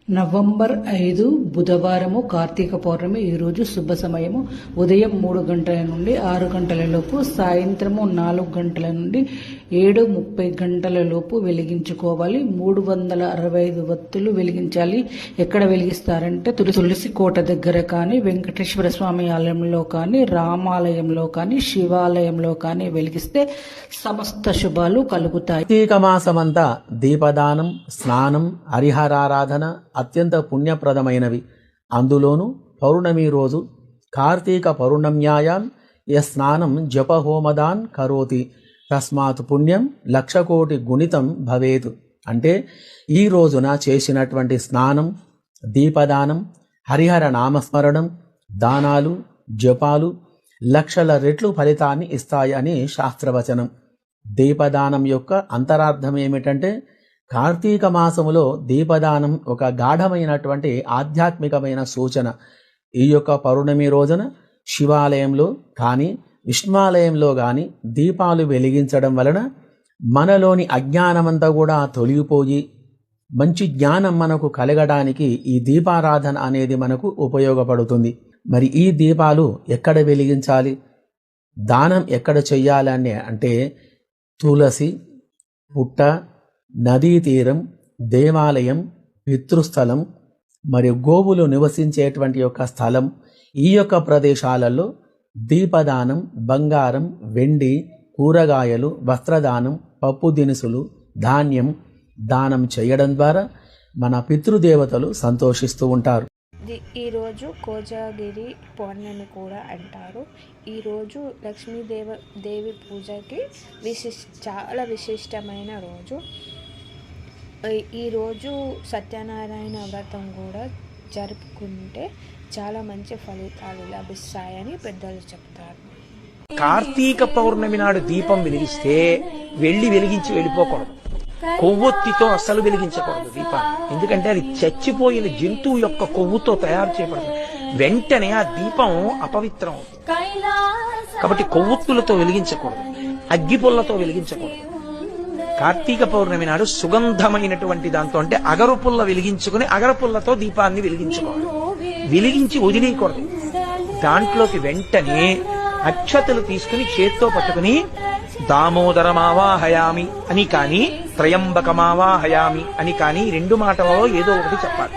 November 5 బుధవారము కార్తీక పౌర్ణమి. ఈరోజు శుభ సమయము ఉదయం 3 గంటల నుండి 6 గంటల లోపు, సాయంత్రము 4 గంటల నుండి 7:30 గంటల లోపు వెలిగించుకోవాలి. 365 వత్తులు వెలిగించాలి. ఎక్కడ వెలిగిస్తారంటే తులసి కోట దగ్గర కానీ, వెంకటేశ్వర స్వామి ఆలయంలో కానీ, రామాలయంలో కానీ, శివాలయంలో కానీ వెలిగిస్తే సమస్త శుభాలు కలుగుతాయి. కార్తీక మాసమంతా దీపదానం, స్నానం, హరిహరారాధన అత్యంత పుణ్యప్రదమైనవి. అందులోనూ పౌర్ణమి రోజు కార్తీక పౌర్ణమ్యాయాం స్నానం జపహోమదాన్ కరోతి తస్మాత్ పుణ్యం 1,00,000 కోటి గుణితం భవేత్. అంటే ఈ రోజున చేసినటువంటి స్నానం, దీపదానం, హరిహర నామస్మరణం, దానాలు, జపాలు 1,00,000 రెట్లు ఫలితాన్ని ఇస్తాయి అని శాస్త్రవచనం. దీపదానం యొక్క అంతరార్థం ఏమిటంటే, కార్తీక మాసములో దీపదానం ఒక గాఢమైనటువంటి ఆధ్యాత్మికమైన సూచన. ఈ యొక్క పౌర్ణమి రోజున శివాలయంలో కానీ, విష్ణువాలయంలో కానీ దీపాలు వెలిగించడం వలన మనలోని అజ్ఞానమంతా కూడా తొలగిపోయి మంచి జ్ఞానం మనకు కలగడానికి ఈ దీపారాధన అనేది మనకు ఉపయోగపడుతుంది. మరి ఈ దీపాలు ఎక్కడ వెలిగించాలి, దానం ఎక్కడ చెయ్యాలని అంటే తులసి, పుట్ట, నదీ తీరం, దేవాలయం, పితృస్థలం మరియు గోవులు నివసించేటువంటి యొక్క స్థలం, ఈ యొక్క ప్రదేశాలలో దీపదానం, బంగారం, వెండి, కూరగాయలు, వస్త్రదానం, పప్పు దినుసులు, ధాన్యం దానం చేయడం ద్వారా మన పితృదేవతలు సంతోషిస్తూ ఉంటారు. ఈరోజు కోజాగిరి పౌర్ణమి కూడా అంటారు. ఈరోజు లక్ష్మీదేవి పూజకి చాలా విశిష్టమైన రోజు. ఈరోజు సత్యనారాయణ వ్రతం కూడా జరుపుకుంటే చాలా మంచి ఫలితాలు లభిస్తాయని పెద్దలు చెప్తారు. కార్తీక పౌర్ణమి నాడు దీపం వెలిగిస్తే వెలిగించి వెళ్ళిపోకూడదు. కొవ్వొత్తితో అస్సలు వెలిగించకూడదు దీపాన్ని. ఎందుకంటే అది చచ్చిపోయిన జంతువు యొక్క కొవ్వుతో తయారు చేయబడుతుంది. వెంటనే ఆ దీపం అపవిత్రం అవుతుంది. కాబట్టి కొవ్వొత్తులతో వెలిగించకూడదు, అగ్గిపుల్లతో వెలిగించకూడదు. కార్తీక పౌర్ణమి నాడు సుగంధమైనటువంటి దాంతో అంటే అగరపుల్ల వెలిగించుకుని అగరపుల్లతో దీపాన్ని వెలిగించుకోవాలి. వెలిగించి వదిలేయకూడదు. దాంట్లోకి వెంటనే అక్షతలు తీసుకుని చేత్తో పట్టుకుని దామోదరమావాహయామి అని కానీ, త్రయంబకమావాహయామి అని కానీ 2 మాటలలో ఏదో ఒకటి చెప్పాలి.